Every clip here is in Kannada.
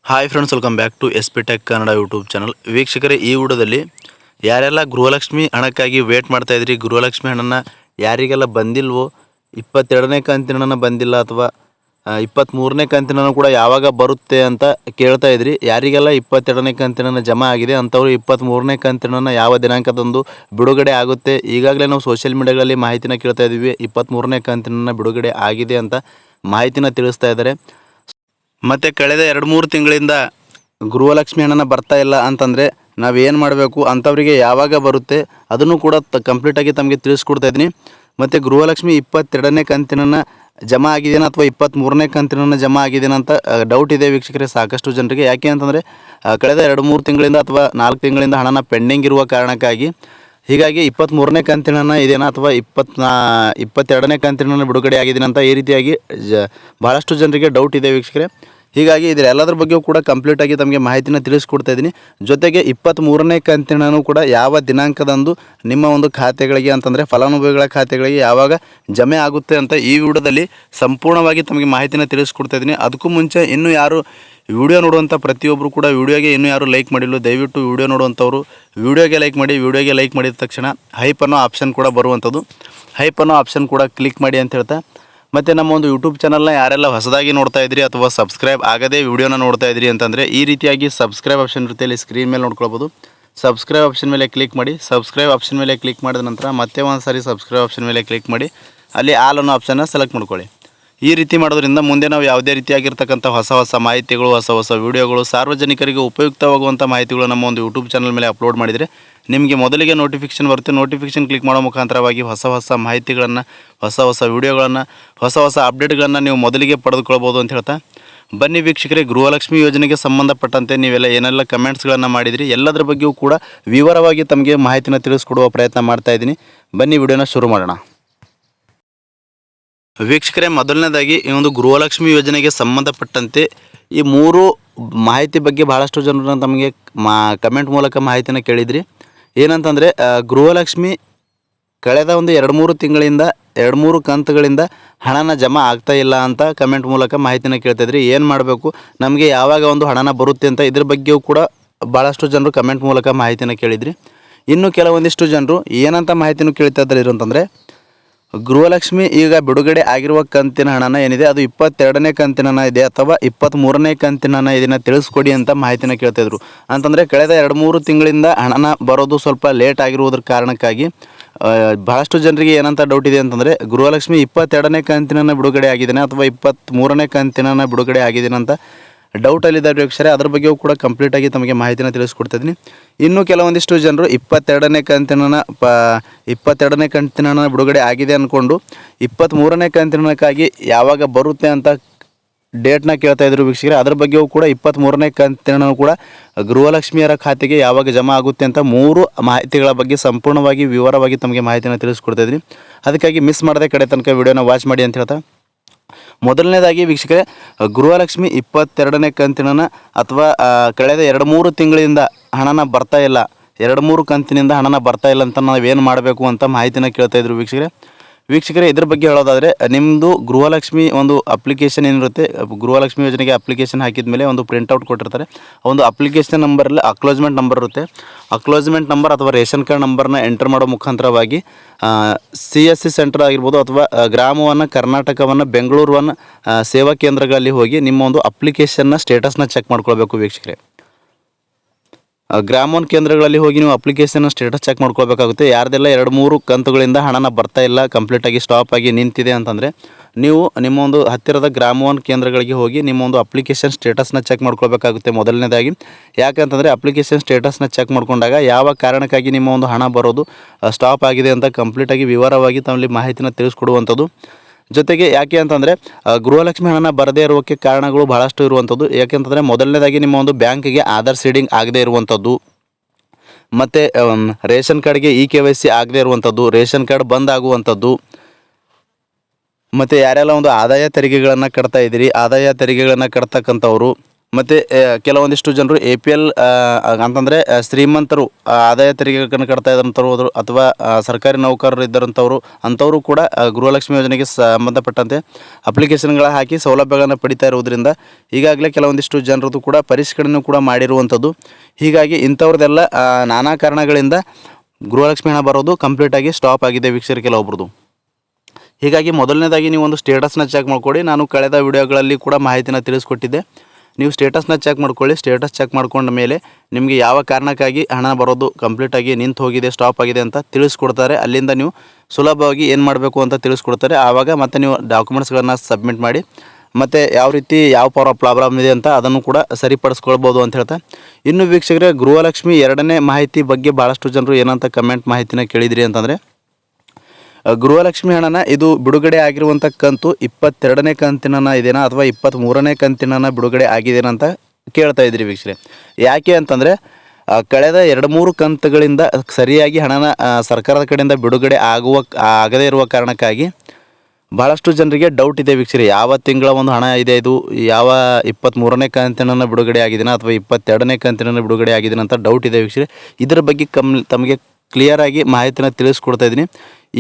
Hi friends, welcome back to S P tech Kannada YouTube channel. ವೀಕ್ಷಕರೇ, ಈ ವಿಡಿಯೋದಲ್ಲಿ ಯಾರೆಲ್ಲ ಗೃಹಲಕ್ಷ್ಮಿ ಹಣಕ್ಕಾಗಿ ವೇಟ್ ಮಾಡ್ತಾ ಇದ್ರಿ, ಗೃಹಲಕ್ಷ್ಮಿ ಹಣನ ಯಾರಿಗೆಲ್ಲ ಬಂದಿಲ್ವೋ, 22ನೇ ಕಂತಿನ ಹಣ ಬಂದಿಲ್ಲ ಅಥವಾ 23ನೇ ಕಂತಿನ ಹಣ ಕೂಡ ಯಾವಾಗ ಬರುತ್ತೆ ಅಂತ ಕೇಳ್ತಾ ಇದ್ರಿ. ಯಾರಿಗೆಲ್ಲ 22ನೇ ಕಂತಿನ ಹಣ ಜಮಾ ಆಗಿದೆ ಅಂಥವ್ರು 23ನೇ ಕಂತಿನ ಹಣ ಯಾವ ದಿನಾಂಕದಂದು ಬಿಡುಗಡೆ ಆಗುತ್ತೆ. ಈಗಾಗಲೇ ನಾವು ಸೋಷಿಯಲ್ ಮೀಡಿಯಾಗಳಲ್ಲಿ ಮಾಹಿತಿನ ಕೇಳ್ತಾ ಇದ್ದೀವಿ, 23ನೇ ಕಂತಿನ ಹಣ ಬಿಡುಗಡೆ ಆಗಿದೆ ಅಂತ ಮಾಹಿತಿನ ತಿಳಿಸ್ತಾ ಇದ್ದಾರೆ. ಮತ್ತು ಕಳೆದ 2-3 ತಿಂಗಳಿಂದ ಗೃಹಲಕ್ಷ್ಮಿ ಹಣನ ಬರ್ತಾ ಇಲ್ಲ ಅಂತಂದರೆ ನಾವೇನು ಮಾಡಬೇಕು, ಅಂಥವರಿಗೆ ಯಾವಾಗ ಬರುತ್ತೆ ಅದನ್ನು ಕೂಡ ಕಂಪ್ಲೀಟಾಗಿ ತಮಗೆ ತಿಳಿಸ್ಕೊಡ್ತಾ ಇದ್ದೀನಿ. ಮತ್ತು ಗೃಹಲಕ್ಷ್ಮಿ 22ನೇ ಕಂತಿನ ಜಮಾ ಆಗಿದೆಯಾ ಅಥವಾ 23ನೇ ಕಂತಿನ ಜಮಾ ಆಗಿದೆಯಾ ಅಂತ ಡೌಟ್ ಇದೆ ವೀಕ್ಷಕರೇ ಸಾಕಷ್ಟು ಜನರಿಗೆ. ಯಾಕೆ ಅಂತಂದರೆ ಕಳೆದ 2-3 ತಿಂಗಳಿಂದ ಅಥವಾ 4 ತಿಂಗಳಿಂದ ಹಣನ ಪೆಂಡಿಂಗ್ ಇರುವ ಕಾರಣಕ್ಕಾಗಿ, ಹೀಗಾಗಿ 23ನೇ ಕಂತಿನ ಇದೆಯಾ ಅಥವಾ 22ನೇ ಕಂತಿನ ಬಿಡುಗಡೆ ಆಗಿದೆಯಾ ಅಂತ ಈ ರೀತಿಯಾಗಿ ಭಾಳಷ್ಟು ಜನರಿಗೆ ಡೌಟ್ ಇದೆ ವೀಕ್ಷಕರೇ. ಹೀಗಾಗಿ ಇದರ ಎಲ್ಲದರ ಬಗ್ಗೆಯೂ ಕೂಡ ಕಂಪ್ಲೀಟಾಗಿ ತಮಗೆ ಮಾಹಿತಿನ ತಿಳಿಸ್ಕೊಡ್ತಾ ಇದ್ದೀನಿ. ಜೊತೆಗೆ 23ನೇ ಕಂತಿನೂ ಕೂಡ ಯಾವ ದಿನಾಂಕದಂದು ನಿಮ್ಮ ಒಂದು ಖಾತೆಗಳಿಗೆ ಅಂತಂದರೆ ಫಲಾನುಭವಿಗಳ ಖಾತೆಗಳಿಗೆ ಯಾವಾಗ ಜಮೆ ಆಗುತ್ತೆ ಅಂತ ಈ ವಿಡಿಯೋದಲ್ಲಿ ಸಂಪೂರ್ಣವಾಗಿ ತಮಗೆ ಮಾಹಿತಿನ ತಿಳಿಸ್ಕೊಡ್ತಾ ಇದ್ದೀನಿ. ಅದಕ್ಕೂ ಮುಂಚೆ ಇನ್ನೂ ಯಾರು ವಿಡಿಯೋ ನೋಡುವಂಥ ಪ್ರತಿಯೊಬ್ಬರು ಕೂಡ ವಿಡಿಯೋಗೆ ಇನ್ನೂ ಯಾರು ಲೈಕ್ ಮಾಡಿಲ್ಲ, ದಯವಿಟ್ಟು ವಿಡಿಯೋ ನೋಡುವಂಥವ್ರು ವಿಡಿಯೋಗೆ ಲೈಕ್ ಮಾಡಿ. ವಿಡಿಯೋಗೆ ಲೈಕ್ ಮಾಡಿದ ತಕ್ಷಣ ಹೈಪ್ ಅನ್ನೋ ಆಪ್ಷನ್ ಕೂಡ ಬರುವಂಥದ್ದು, ಹೈಪ್ ಅನ್ನೋ ಆಪ್ಷನ್ ಕೂಡ ಕ್ಲಿಕ್ ಮಾಡಿ ಅಂತ ಹೇಳ್ತಾ, ಮತ್ತು ನಮ್ಮ ಒಂದು ಯೂಟ್ಯೂಬ್ ಚಾನಲ್ನ ಯಾರೆಲ್ಲ ಹೊಸದಾಗಿ ನೋಡ್ತಾ ಇದ್ರಿ ಅಥವಾ ಸಬ್ಸ್ಕ್ರೈಬ್ ಆಗದೇ ವಿಡಿಯೋನ ನೋಡ್ತಾ ಇದ್ರಿ ಅಂತಂದರೆ ಈ ರೀತಿಯಾಗಿ ಸಬ್ಸ್ಕ್ರೈಬ್ ಆಪ್ಷನ್ ಇರುತ್ತೆ, ಇಲ್ಲಿ ಸ್ಕ್ರೀನ್ ಮೇಲೆ ನೋಡ್ಕೊಳ್ಬೋದು. ಸಬ್ಸ್ಕ್ರೈಬ್ ಆಪ್ಷನ್ ಮೇಲೆ ಕ್ಲಿಕ್ ಮಾಡಿ. ಸಬ್ಸ್ಕ್ರೈಬ್ ಆಪ್ಷನ್ ಮೇಲೆ ಕ್ಲಿಕ್ ಮಾಡಿದ ನಂತರ ಮತ್ತೆ ಒಂದು ಸಾರಿ ಸಬ್ಸ್ಕ್ರೈಬ್ ಆಪ್ಷನ್ ಮೇಲೆ ಕ್ಲಿಕ್ ಮಾಡಿ, ಅಲ್ಲಿ ಆಲ್ ಅನ್ನೋ ಆಪ್ಷನ್ನ ಸೆಲೆಕ್ಟ್ ಮಾಡ್ಕೊಳ್ಳಿ. ಈ ರೀತಿ ಮಾಡೋದ್ರಿಂದ ಮುಂದೆ ನಾವು ಯಾವುದೇ ರೀತಿಯಾಗಿರ್ತಕ್ಕಂಥ ಹೊಸ ಮಾಹಿತಿಗಳು, ಹೊಸ ವೀಡಿಯೋಗಳು, ಸಾರ್ವಜನಿಕರಿಗೆ ಉಪಯುಕ್ತವಾಗುವಂಥ ಮಾಹಿತಿಗಳು ನಮ್ಮ ಒಂದು ಯೂಟ್ಯೂಬ್ ಚಾನಲ್ ಮೇಲೆ ಅಪ್ಲೋಡ್ ಮಾಡಿದರೆ ನಿಮಗೆ ಮೊದಲಿಗೆ ನೋಟಿಫಿಕೇಷನ್ ಬರುತ್ತೆ. ನೋಟಿಫಿಕೇಷನ್ ಕ್ಲಿಕ್ ಮಾಡೋ ಮುಖಾಂತರವಾಗಿ ಹೊಸ ಮಾಹಿತಿಗಳನ್ನು, ಹೊಸ ವೀಡಿಯೋಗಳನ್ನು, ಹೊಸ ಅಪ್ಡೇಟ್ಗಳನ್ನು ನೀವು ಮೊದಲಿಗೆ ಪಡೆದುಕೊಳ್ಬೋದು ಅಂತ ಹೇಳ್ತಾ, ಬನ್ನಿ ವೀಕ್ಷಕರೇ, ಗೃಹಲಕ್ಷ್ಮಿ ಯೋಜನೆಗೆ ಸಂಬಂಧಪಟ್ಟಂತೆ ನೀವೆಲ್ಲ ಏನೆಲ್ಲ ಕಮೆಂಟ್ಸ್ಗಳನ್ನು ಮಾಡಿದಿರಿ ಎಲ್ಲದರ ಬಗ್ಗೆಯೂ ಕೂಡ ವಿವರವಾಗಿ ತಮಗೆ ಮಾಹಿತಿನ ತಿಳಿಸ್ಕೊಡುವ ಪ್ರಯತ್ನ ಮಾಡ್ತಾಯಿದ್ದೀನಿ. ಬನ್ನಿ ವಿಡಿಯೋನ ಶುರು ಮಾಡೋಣ. ವೀಕ್ಷಕರೇ, ಮೊದಲನೇದಾಗಿ ಈ ಒಂದು ಗೃಹಲಕ್ಷ್ಮಿ ಯೋಜನೆಗೆ ಸಂಬಂಧಪಟ್ಟಂತೆ ಈ 3 ಮಾಹಿತಿ ಬಗ್ಗೆ ಭಾಳಷ್ಟು ಜನರು ತಮಗೆ ಕಮೆಂಟ್ ಮೂಲಕ ಮಾಹಿತಿನ ಕೇಳಿದ್ರಿ. ಏನಂತಂದರೆ, ಗೃಹಲಕ್ಷ್ಮಿ ಕಳೆದ ಒಂದು 2-3 ತಿಂಗಳಿಂದ 2-3 ಕಂತುಗಳಿಂದ ಹಣನ ಜಮಾ ಆಗ್ತಾ ಇಲ್ಲ ಅಂತ ಕಮೆಂಟ್ ಮೂಲಕ ಮಾಹಿತಿನ ಕೇಳ್ತಾಯಿದ್ರಿ. ಏನು ಮಾಡಬೇಕು, ನಮಗೆ ಯಾವಾಗ ಒಂದು ಹಣನ ಬರುತ್ತೆ ಅಂತ ಇದ್ರ ಬಗ್ಗೆಯೂ ಕೂಡ ಭಾಳಷ್ಟು ಜನರು ಕಮೆಂಟ್ ಮೂಲಕ ಮಾಹಿತಿನ ಕೇಳಿದ್ರಿ. ಇನ್ನು ಕೆಲವೊಂದಿಷ್ಟು ಜನರು ಏನಂತ ಮಾಹಿತಿನೂ ಕೇಳ್ತಾ ಇದ್ದಾರೆ ಅಂತಂದರೆ, ಗೃಹಲಕ್ಷ್ಮಿ ಈಗ ಬಿಡುಗಡೆ ಆಗಿರುವ ಕಂತಿನ ಹಣನ ಏನಿದೆ ಅದು 22ನೇ ಕಂತಿನ ಹಣ ಇದೆ ಅಥವಾ 23ನೇ ಕಂತಿನ ಹಣ ಇದನ್ನು ತಿಳಿಸ್ಕೊಡಿ ಅಂತ ಮಾಹಿತಿನ ಕೇಳ್ತಾಯಿದ್ರು. ಅಂತಂದರೆ ಕಳೆದ 2-3 ತಿಂಗಳಿಂದ ಹಣನ ಬರೋದು ಸ್ವಲ್ಪ ಲೇಟ್ ಆಗಿರುವುದರ ಕಾರಣಕ್ಕಾಗಿ ಭಾಳಷ್ಟು ಜನರಿಗೆ ಏನಂತ ಡೌಟ್ ಇದೆ ಅಂತಂದರೆ, ಗೃಹಲಕ್ಷ್ಮಿ 22ನೇ ಕಂತಿನ ಬಿಡುಗಡೆ ಆಗಿದ್ದೇನೆ ಅಥವಾ 23ನೇ ಕಂತಿನ ಬಿಡುಗಡೆ ಆಗಿದ್ದೇನೆ ಅಂತ ಡೌಟಲ್ಲಿದ್ದಾರೆ ವೀಕ್ಷಕರೇ. ಅದ್ರ ಬಗ್ಗೆಯೂ ಕೂಡ ಕಂಪ್ಲೀಟಾಗಿ ತಮಗೆ ಮಾಹಿತಿನ ತಿಳಿಸ್ಕೊಡ್ತಾಯಿದ್ದೀನಿ. ಇನ್ನು ಕೆಲವೊಂದಿಷ್ಟು ಜನರು 22ನೇ ಕಂತಿನ ಬಿಡುಗಡೆ ಆಗಿದೆ ಅಂದ್ಕೊಂಡು 23ನೇ ಕಂತಿನಕ್ಕಾಗಿ ಯಾವಾಗ ಬರುತ್ತೆ ಅಂತ ಡೇಟ್ನ ಕೇಳ್ತಾ ಇದ್ರು ವೀಕ್ಷಕರೇ. ಅದ್ರ ಬಗ್ಗೆಯೂ ಕೂಡ 23ನೇ ಕಂತಿನ ಕೂಡ ಗೃಹಲಕ್ಷ್ಮಿಯರ ಖಾತೆಗೆ ಯಾವಾಗ ಜಮಾ ಆಗುತ್ತೆ ಅಂತ 3 ಮಾಹಿತಿಗಳ ಬಗ್ಗೆ ಸಂಪೂರ್ಣವಾಗಿ ವಿವರವಾಗಿ ತಮಗೆ ಮಾಹಿತಿನ ತಿಳಿಸ್ಕೊಡ್ತಾಯಿದ್ದೀನಿ. ಅದಕ್ಕಾಗಿ ಮಿಸ್ ಮಾಡದೆ ಕಡೆ ತನಕ ವಿಡಿಯೋನ ವಾಚ್ ಮಾಡಿ ಅಂತ ಹೇಳ್ತಾ, ಮೊದಲನೇದಾಗಿ ವೀಕ್ಷಕರೇ, ಗೃಹಲಕ್ಷ್ಮಿ 22ನೇ ಕಂತಿನ ಅಥವಾ ಕಳೆದ 2-3 ತಿಂಗಳಿಂದ ಹಣನ ಬರ್ತಾ ಇಲ್ಲ, 2-3 ಕಂತಿನಿಂದ ಹಣನ ಬರ್ತಾ ಇಲ್ಲ ಅಂತ ನಾವೇನು ಮಾಡಬೇಕು ಅಂತ ಮಾಹಿತಿನ ಕೇಳ್ತಾಯಿದ್ರು ವೀಕ್ಷಕರೇ. ಇದ್ರ ಬಗ್ಗೆ ಹೇಳೋದಾದರೆ, ನಿಮ್ಮದು ಗೃಹಲಕ್ಷ್ಮಿ ಒಂದು ಅಪ್ಲಿಕೇಶನ್ ಏನಿರುತ್ತೆ, ಗೃಹಲಕ್ಷ್ಮಿ ಯೋಜನೆಗೆ ಅಪ್ಲಿಕೇಶನ್ ಹಾಕಿದ ಮೇಲೆ ಒಂದು ಪ್ರಿಂಟೌಟ್ ಕೊಟ್ಟಿರ್ತಾರೆ. ಒಂದು ಅಪ್ಲಿಕೇಶನ್ ನಂಬರಲ್ಲಿ ಅಕ್ಲೋಜ್ಮೆಂಟ್ ನಂಬರ್ ಇರುತ್ತೆ. ಅಕ್ಲೋಜ್ಮೆಂಟ್ ನಂಬರ್ ಅಥವಾ ರೇಷನ್ ಕಾರ್ಡ್ ನಂಬರ್ನ ಎಂಟರ್ ಮಾಡೋ ಮುಖಾಂತರವಾಗಿ CSC ಸೆಂಟರ್ ಆಗಿರ್ಬೋದು ಅಥವಾ ಗ್ರಾಮವನ್ನು, ಕರ್ನಾಟಕವನ್ನು, ಬೆಂಗಳೂರನ್ನು ಸೇವಾ ಕೇಂದ್ರಗಳಲ್ಲಿ ಹೋಗಿ ನಿಮ್ಮ ಒಂದು ಅಪ್ಲಿಕೇಶನ್ನ ಸ್ಟೇಟಸ್ನ ಚೆಕ್ ಮಾಡ್ಕೊಳ್ಬೇಕು ವೀಕ್ಷಕರೇ. ಗ್ರಾಮೋನ್ ಕೇಂದ್ರಗಳಲ್ಲಿ ಹೋಗಿ ನೀವು ಅಪ್ಲಿಕೇಶನ್ ಸ್ಟೇಟಸ್ ಚೆಕ್ ಮಾಡ್ಕೊಳ್ಬೇಕಾಗುತ್ತೆ. ಯಾರ್ದೆಲ್ಲ 2-3 ಕಂತುಗಳಿಂದ ಹಣನ ಬರ್ತಾ ಇಲ್ಲ, ಕಂಪ್ಲೀಟಾಗಿ ಸ್ಟಾಪ್ ಆಗಿ ನಿಂತಿದೆ ಅಂತಂದರೆ ನೀವು ನಿಮ್ಮ ಒಂದು ಹತ್ತಿರದ ಗ್ರಾಮೋನ್ ಕೇಂದ್ರಗಳಿಗೆ ಹೋಗಿ ನಿಮ್ಮ ಒಂದು ಅಪ್ಲಿಕೇಶನ್ ಸ್ಟೇಟಸ್ನ ಚೆಕ್ ಮಾಡ್ಕೊಳ್ಬೇಕಾಗುತ್ತೆ ಮೊದಲನೇದಾಗಿ. ಯಾಕಂತಂದರೆ ಅಪ್ಲಿಕೇಶನ್ ಸ್ಟೇಟಸ್ನ ಚೆಕ್ ಮಾಡ್ಕೊಂಡಾಗ ಯಾವ ಕಾರಣಕ್ಕಾಗಿ ನಿಮ್ಮ ಒಂದು ಹಣ ಬರೋದು ಸ್ಟಾಪ್ ಆಗಿದೆ ಅಂತ ಕಂಪ್ಲೀಟಾಗಿ ವಿವರವಾಗಿ ತಮ್ಮಲ್ಲಿ ಮಾಹಿತಿನ ತಿಳಿಸ್ಕೊಡುವಂಥದ್ದು. ಜೊತೆಗೆ ಯಾಕೆ ಅಂತಂದರೆ, ಗೃಹಲಕ್ಷ್ಮಿ ಹಣನ ಬರದೇ ಇರೋಕ್ಕೆ ಕಾರಣಗಳು ಭಾಳಷ್ಟು ಇರುವಂಥದ್ದು. ಯಾಕೆಂತಂದರೆ, ಮೊದಲನೇದಾಗಿ ನಿಮ್ಮ ಒಂದು ಬ್ಯಾಂಕಿಗೆ ಆಧಾರ್ ಸೀಡಿಂಗ್ ಆಗದೇ ಇರುವಂಥದ್ದು, ಮತ್ತು ರೇಷನ್ ಕಾರ್ಡ್ಗೆ KYC ಆಗದೇ ಇರುವಂಥದ್ದು, ರೇಷನ್ ಕಾರ್ಡ್ ಬಂದ್ ಆಗುವಂಥದ್ದು, ಮತ್ತು ಯಾರೆಲ್ಲ ಒಂದು ಆದಾಯ ತೆರಿಗೆಗಳನ್ನು ಕಟ್ತಾ ಇದ್ದೀರಿ, ಆದಾಯ ತೆರಿಗೆಗಳನ್ನು ಕಟ್ತಕ್ಕಂಥವ್ರು, ಮತ್ತು ಕೆಲವೊಂದಿಷ್ಟು ಜನರು APL ಅಂತಂದರೆ ಶ್ರೀಮಂತರು ಆದಾಯ ತೆರಿಗೆಗಳನ್ನು ಕಟ್ತಾ ಇದ್ದಂಥವ್ರು ಅಥವಾ ಸರ್ಕಾರಿ ನೌಕರರು ಇದ್ದಂಥವ್ರು ಅಂಥವರು ಕೂಡ ಗೃಹಲಕ್ಷ್ಮಿ ಯೋಜನೆಗೆ ಸಂಬಂಧಪಟ್ಟಂತೆ ಅಪ್ಲಿಕೇಶನ್ಗಳ ಹಾಕಿ ಸೌಲಭ್ಯಗಳನ್ನು ಪಡಿತಾ ಇರುವುದರಿಂದ ಈಗಾಗಲೇ ಕೆಲವೊಂದಿಷ್ಟು ಜನರದ್ದು ಕೂಡ ಪರಿಷ್ಕರಣೆ ಕೂಡ ಮಾಡಿರುವಂಥದ್ದು. ಹೀಗಾಗಿ ಇಂಥವ್ರದ್ದೆಲ್ಲ ನಾನಾ ಕಾರಣಗಳಿಂದ ಗೃಹಲಕ್ಷ್ಮಿ ಹಣ ಬರೋದು ಕಂಪ್ಲೀಟಾಗಿ ಸ್ಟಾಪ್ ಆಗಿದೆ ವೀಕ್ಷಕರು ಕೆಲವೊಬ್ರದ್ದು. ಹೀಗಾಗಿ ಮೊದಲನೇದಾಗಿ ನೀವು ಒಂದು ಸ್ಟೇಟಸ್ನ ಚೆಕ್ ಮಾಡ್ಕೊಳ್ಳಿ. ನಾನು ಕಳೆದ ವಿಡಿಯೋಗಳಲ್ಲಿ ಕೂಡ ಮಾಹಿತಿನ ತಿಳಿಸ್ಕೊಟ್ಟಿದ್ದೆ. ನೀವು ಸ್ಟೇಟಸ್ನ ಚೆಕ್ ಮಾಡ್ಕೊಳ್ಳಿ. ಸ್ಟೇಟಸ್ ಚೆಕ್ ಮಾಡ್ಕೊಂಡ ಮೇಲೆ ನಿಮಗೆ ಯಾವ ಕಾರಣಕ್ಕಾಗಿ ಹಣ ಬರೋದು ಕಂಪ್ಲೀಟಾಗಿ ನಿಂತು ಹೋಗಿದೆ, ಸ್ಟಾಪ್ ಆಗಿದೆ ಅಂತ ತಿಳಿಸ್ಕೊಡ್ತಾರೆ. ಅಲ್ಲಿಂದ ನೀವು ಸುಲಭವಾಗಿ ಏನು ಮಾಡಬೇಕು ಅಂತ ತಿಳಿಸ್ಕೊಡ್ತಾರೆ. ಆವಾಗ ಮತ್ತೆ ನೀವು ಡಾಕ್ಯುಮೆಂಟ್ಸ್ಗಳನ್ನು ಸಬ್ಮಿಟ್ ಮಾಡಿ ಮತ್ತು ಯಾವ ರೀತಿ ಯಾವ ಪ್ರಾಬ್ಲಮ್ ಇದೆ ಅಂತ ಅದನ್ನು ಕೂಡ ಸರಿಪಡಿಸ್ಕೊಳ್ಬೋದು ಅಂತ ಹೇಳ್ತಾ, ಇನ್ನು ವೀಕ್ಷಕರೇ ಗೃಹಲಕ್ಷ್ಮಿ ಎರಡನೇ ಮಾಹಿತಿ ಬಗ್ಗೆ ಭಾಳಷ್ಟು ಜನರು ಏನಂತ ಕಮೆಂಟ್ ಮಾಹಿತಿನ ಕೇಳಿದ್ರಿ ಅಂತಂದರೆ, ಗೃಹಲಕ್ಷ್ಮಿ ಹಣನ ಇದು ಬಿಡುಗಡೆ ಆಗಿರುವಂಥ ಕಂತು 22ನೇ ಕಂತಿನ ಇದೆನಾ ಅಥವಾ 23ನೇ ಕಂತಿನ ಬಿಡುಗಡೆ ಆಗಿದೆನಾ ಅಂತ ಕೇಳ್ತಾ ಇದ್ರಿ ವೀಕ್ಷಕರೇ. ಯಾಕೆ ಅಂತಂದರೆ ಕಳೆದ 2-3 ಕಂತುಗಳಿಂದ ಸರಿಯಾಗಿ ಹಣನ ಸರ್ಕಾರದ ಕಡೆಯಿಂದ ಬಿಡುಗಡೆ ಆಗದೇ ಇರುವ ಕಾರಣಕ್ಕಾಗಿ ಭಾಳಷ್ಟು ಜನರಿಗೆ ಡೌಟ್ ಇದೆ ವೀಕ್ಷಕರೇ. ಯಾವ ತಿಂಗಳ ಒಂದು ಹಣ ಇದೆ, ಇದು ಯಾವ 23ನೇ ಕಂತಿನ ಬಿಡುಗಡೆ ಆಗಿದೆನಾ ಅಥವಾ 22ನೇ ಕಂತಿನ ಬಿಡುಗಡೆ ಆಗಿದೆನಾ ಅಂತ ಡೌಟ್ ಇದೆ ವೀಕ್ಷಕರೇ. ಇದರ ಬಗ್ಗೆ ತಮಗೆ ಕ್ಲಿಯರಾಗಿ ಮಾಹಿತಿನ ತಿಳಿಸ್ಕೊಡ್ತಾ ಇದ್ದೀನಿ.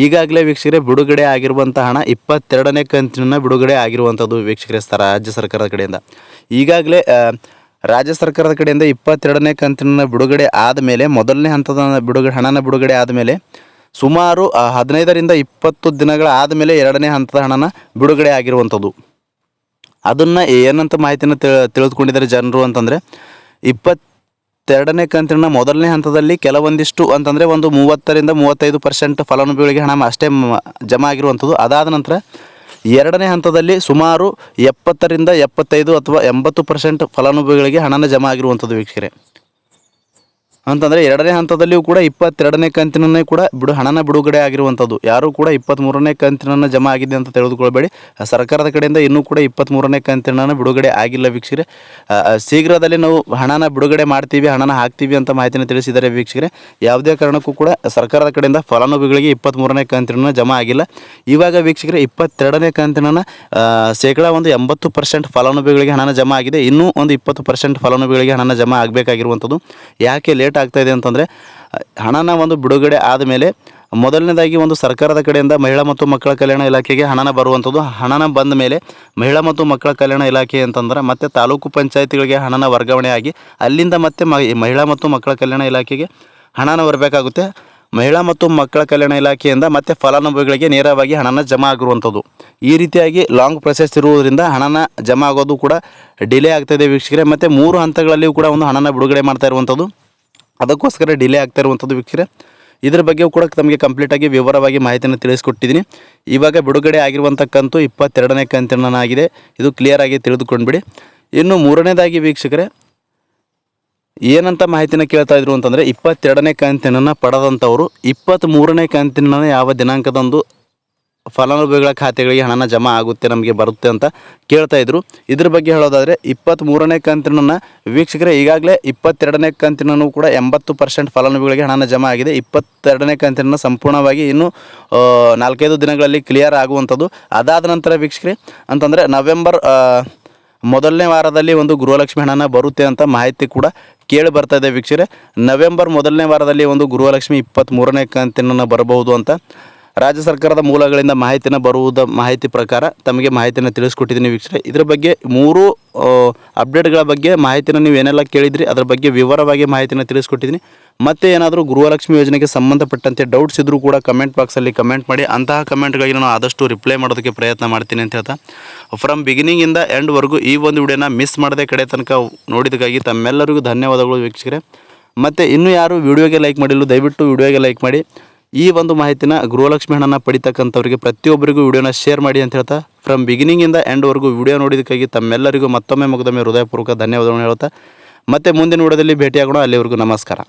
ಈಗಾಗಲೇ ವೀಕ್ಷಕರೇ ಬಿಡುಗಡೆ ಆಗಿರುವಂಥ ಹಣ 22ನೇ ಕಂತಿನ ಬಿಡುಗಡೆ ಆಗಿರುವಂಥದ್ದು ವೀಕ್ಷಕರೇ ರಾಜ್ಯ ಸರ್ಕಾರದ ಕಡೆಯಿಂದ. ಈಗಾಗಲೇ ರಾಜ್ಯ ಸರ್ಕಾರದ ಕಡೆಯಿಂದ 22ನೇ ಕಂತಿನ ಬಿಡುಗಡೆ ಆದಮೇಲೆ ಮೊದಲನೇ ಹಂತದ ಹಣನ ಬಿಡುಗಡೆ ಆದಮೇಲೆ ಸುಮಾರು 15ರಿಂದ 20 ದಿನಗಳ ಆದಮೇಲೆ 2ನೇ ಹಂತದ ಹಣನ ಬಿಡುಗಡೆ ಆಗಿರುವಂಥದ್ದು. ಅದನ್ನು ಏನಂತ ಮಾಹಿತಿನ ತಿಳಿದುಕೊಂಡಿದ್ದಾರೆ ಜನರು ಅಂತಂದರೆ, 22ನೇ ಕಂತಿನ ಮೊದಲನೇ ಹಂತದಲ್ಲಿ ಕೆಲವೊಂದಿಷ್ಟು ಅಂತಂದರೆ ಒಂದು 30ರಿಂದ 35% ಫಲಾನುಭವಿಗಳಿಗೆ ಹಣ ಅಷ್ಟೇ ಜಮಾ ಆಗಿರುವಂಥದ್ದು. ಅದಾದ ನಂತರ 2ನೇ ಹಂತದಲ್ಲಿ ಸುಮಾರು 70ರಿಂದ 75 ಅಥವಾ 80% ಫಲಾನುಭವಿಗಳಿಗೆ ಹಣನ ಜಮಾ ಆಗಿರುವಂಥದ್ದು ವೀಕ್ಷಕರೇ. ಅಂತಂದರೆ 2ನೇ ಹಂತದಲ್ಲಿಯೂ ಕೂಡ 22ನೇ ಕಂತಿನೇ ಕೂಡ ಹಣನ ಬಿಡುಗಡೆ ಆಗಿರುವಂಥದ್ದು. ಯಾರೂ ಕೂಡ 23ನೇ ಕಂತಿನ ಜಮಾ ಆಗಿದೆ ಅಂತ ತಿಳಿದುಕೊಳ್ಬೇಡಿ. ಸರ್ಕಾರದ ಕಡೆಯಿಂದ ಇನ್ನೂ ಕೂಡ 23ನೇ ಕಂತಿನ ಬಿಡುಗಡೆ ಆಗಿಲ್ಲ ವೀಕ್ಷಕರೇ. ಶೀಘ್ರದಲ್ಲಿ ನಾವು ಹಣನ ಬಿಡುಗಡೆ ಮಾಡ್ತೀವಿ, ಹಣನ ಹಾಕ್ತೀವಿ ಅಂತ ಮಾಹಿತಿನ ತಿಳಿಸಿದ್ದಾರೆ ವೀಕ್ಷಕರೇ. ಯಾವುದೇ ಕಾರಣಕ್ಕೂ ಕೂಡ ಸರ್ಕಾರದ ಕಡೆಯಿಂದ ಫಲಾನುಭವಿಗಳಿಗೆ 23ನೇ ಕಂತಿನ ಜಮಾ ಆಗಿಲ್ಲ. ಇವಾಗ ವೀಕ್ಷಕರೇ 22ನೇ ಕಂತಿನ ಶೇಕಡ ಒಂದು 80% ಫಲಾನುಭವಿಗಳಿಗೆ ಹಣನ ಜಮಾ ಆಗಿದೆ. ಇನ್ನೂ ಒಂದು 20% ಫಲಾನುಭವಿಗಳಿಗೆ ಹಣನ ಜಮಾ ಆಗಬೇಕಾಗಿರುವಂಥದ್ದು. ಯಾಕೆ ಲೇಟ್ ಆಗ್ತಾ ಇದೆ ಅಂತಂದರೆ, ಹಣನ ಒಂದು ಬಿಡುಗಡೆ ಆದಮೇಲೆ ಮೊದಲನೇದಾಗಿ ಒಂದು ಸರ್ಕಾರದ ಕಡೆಯಿಂದ ಮಹಿಳಾ ಮತ್ತು ಮಕ್ಕಳ ಕಲ್ಯಾಣ ಇಲಾಖೆಗೆ ಹಣನ ಬರುವಂಥದ್ದು. ಹಣನ ಬಂದ ಮೇಲೆ ಮಹಿಳಾ ಮತ್ತು ಮಕ್ಕಳ ಕಲ್ಯಾಣ ಇಲಾಖೆ ಅಂತಂದ್ರೆ ಮತ್ತೆ ತಾಲೂಕು ಪಂಚಾಯತಿಗಳಿಗೆ ಹಣನ ವರ್ಗಾವಣೆ ಆಗಿ ಅಲ್ಲಿಂದ ಮತ್ತೆ ಮಹಿಳಾ ಮತ್ತು ಮಕ್ಕಳ ಕಲ್ಯಾಣ ಇಲಾಖೆಗೆ ಹಣನ ಬರಬೇಕಾಗುತ್ತೆ. ಮಹಿಳಾ ಮತ್ತು ಮಕ್ಕಳ ಕಲ್ಯಾಣ ಇಲಾಖೆಯಿಂದ ಮತ್ತೆ ಫಲಾನುಭವಿಗಳಿಗೆ ನೇರವಾಗಿ ಹಣನ ಜಮಾ ಆಗಿರುವಂಥದ್ದು. ಈ ರೀತಿಯಾಗಿ ಲಾಂಗ್ ಪ್ರೊಸೆಸ್ ಇರುವುದರಿಂದ ಹಣನ ಜಮಾ ಆಗೋದು ಕೂಡ ಡಿಲೇ ಆಗ್ತಾಯಿದೆ ವೀಕ್ಷಕರೇ. ಮತ್ತು 3 ಹಂತಗಳಲ್ಲಿಯೂ ಕೂಡ ಒಂದು ಹಣನ ಬಿಡುಗಡೆ ಮಾಡ್ತಾ ಇರುವಂಥದ್ದು. ಅದಕ್ಕೋಸ್ಕರ ಡಿಲೇ ಆಗ್ತಾ ಇರುವಂಥದ್ದು ವೀಕ್ಷಕರೇ. ಇದರ ಬಗ್ಗೆ ಕೂಡ ತಮಗೆ ಕಂಪ್ಲೀಟಾಗಿ ವಿವರವಾಗಿ ಮಾಹಿತಿಯನ್ನು ತಿಳಿಸ್ಕೊಟ್ಟಿದ್ದೀನಿ. ಇವಾಗ ಬಿಡುಗಡೆ ಆಗಿರುವಂಥ ಕಂತು 22ನೇ ಕಂತಿನಾಗಿದೆ. ಇದು ಕ್ಲಿಯರಾಗಿ ತಿಳಿದುಕೊಂಡ್ಬಿಡಿ. ಇನ್ನು 3ನೇದಾಗಿ ವೀಕ್ಷಕರೇ ಏನಂತ ಮಾಹಿತಿನ ಕೇಳ್ತಾ ಇದ್ರು ಅಂತಂದರೆ, 22ನೇ ಕಂತಿನ ಪಡೆದಂಥವರು 23ನೇ ಕಂತಿನ ಯಾವ ದಿನಾಂಕದಂದು ಫಲಾನುಭವಿಗಳ ಖಾತೆಗಳಿಗೆ ಹಣನ ಜಮಾ ಆಗುತ್ತೆ, ನಮಗೆ ಬರುತ್ತೆ ಅಂತ ಕೇಳ್ತಾ ಇದ್ರು. ಇದ್ರ ಬಗ್ಗೆ ಹೇಳೋದಾದರೆ 23ನೇ ಕಂತಿನ ವೀಕ್ಷಕರೇ ಈಗಾಗಲೇ 22ನೇ ಕಂತಿನೂ ಕೂಡ 80% ಫಲಾನುಭವಿಗಳಿಗೆ ಹಣನ ಜಮಾ ಆಗಿದೆ. 22ನೇ ಕಂತಿನ ಸಂಪೂರ್ಣವಾಗಿ ಇನ್ನೂ 4-5 ದಿನಗಳಲ್ಲಿ ಕ್ಲಿಯರ್ ಆಗುವಂಥದ್ದು. ಅದಾದ ನಂತರ ವೀಕ್ಷಕರೇ ಅಂತಂದರೆ ನವೆಂಬರ್ ಮೊದಲನೇ ವಾರದಲ್ಲಿ ಒಂದು ಗೃಹಲಕ್ಷ್ಮಿ ಹಣನ ಬರುತ್ತೆ ಅಂತ ಮಾಹಿತಿ ಕೂಡ ಕೇಳಿ ಬರ್ತಾ ಇದೆ ವೀಕ್ಷಕರೇ. ನವೆಂಬರ್ ಮೊದಲನೇ ವಾರದಲ್ಲಿ ಒಂದು ಗೃಹಲಕ್ಷ್ಮಿ 23ನೇ ಕಂತಿನ ಬರಬಹುದು ಅಂತ ರಾಜ್ಯ ಸರ್ಕಾರದ ಮೂಲಗಳಿಂದ ಮಾಹಿತಿ ಪ್ರಕಾರ ತಮಗೆ ಮಾಹಿತಿಯನ್ನು ತಿಳಿಸ್ಕೊಟ್ಟಿದ್ದೀನಿ ವೀಕ್ಷಕರೇ. ಇದರ ಬಗ್ಗೆ 3 ಅಪ್ಡೇಟ್ಗಳ ಬಗ್ಗೆ ಮಾಹಿತಿನ ನೀವು ಏನೆಲ್ಲ ಕೇಳಿದ್ರಿ ಅದರ ಬಗ್ಗೆ ವಿವರವಾಗಿ ಮಾಹಿತಿನ ತಿಳಿಸ್ಕೊಟ್ಟಿದ್ದೀನಿ. ಮತ್ತೆ ಏನಾದರೂ ಗೃಹಲಕ್ಷ್ಮಿ ಯೋಜನೆಗೆ ಸಂಬಂಧಪಟ್ಟಂತೆ ಡೌಟ್ಸ್ ಇದ್ದರೂ ಕೂಡ ಕಮೆಂಟ್ ಬಾಕ್ಸಲ್ಲಿ ಕಮೆಂಟ್ ಮಾಡಿ. ಅಂತಹ ಕಮೆಂಟ್ಗಳಿಗೆ ನಾನು ಆದಷ್ಟು ರಿಪ್ಲೈ ಮಾಡೋದಕ್ಕೆ ಪ್ರಯತ್ನ ಮಾಡ್ತೀನಿ ಅಂತ ಹೇಳ್ತಾ, ಫ್ರಮ್ ಬಿಗಿನಿಂಗಿಂದ ಎಂಡ್ವರೆಗೂ ಈ ಒಂದು ವಿಡಿಯೋನ ಮಿಸ್ ಮಾಡದೆ ಕಡೆ ತನಕ ನೋಡಿದಕ್ಕಾಗಿ ತಮ್ಮೆಲ್ಲರಿಗೂ ಧನ್ಯವಾದಗಳು ವೀಕ್ಷಕರೇ. ಮತ್ತು ಇನ್ನೂ ಯಾರು ವಿಡಿಯೋಗೆ ಲೈಕ್ ಮಾಡಿಲ್ಲ ದಯವಿಟ್ಟು ವಿಡಿಯೋಗೆ ಲೈಕ್ ಮಾಡಿ. ಈ ಒಂದು ಮಾಹಿತಿನ ಗೃಹಲಕ್ಷ್ಮಿ ಹಣನ ಪಡಿತಕ್ಕಂಥವ್ರಿಗೆ ಪ್ರತಿಯೊಬ್ಬರಿಗೂ ವಿಡಿಯೋನ ಶೇರ್ ಮಾಡಿ ಅಂತ ಹೇಳ್ತಾ, ಫ್ರಮ್ ಬಿಗಿನಿಂಗಿಂದ ಎಂಡ್ವರೆಗೂ ವಿಡಿಯೋ ನೋಡಿದಕ್ಕಾಗಿ ತಮ್ಮೆಲ್ಲರಿಗೂ ಮತ್ತೊಮ್ಮೆ ಹೃದಯಪೂರ್ವಕ ಧನ್ಯವಾದಗಳನ್ನು ಹೇಳ್ತಾ ಮತ್ತೆ ಮುಂದಿನ ವಿಡಿಯೋದಲ್ಲಿ ಭೇಟಿಯಾಗೋಣ. ಅಲ್ಲಿವರೆಗೂ ನಮಸ್ಕಾರ.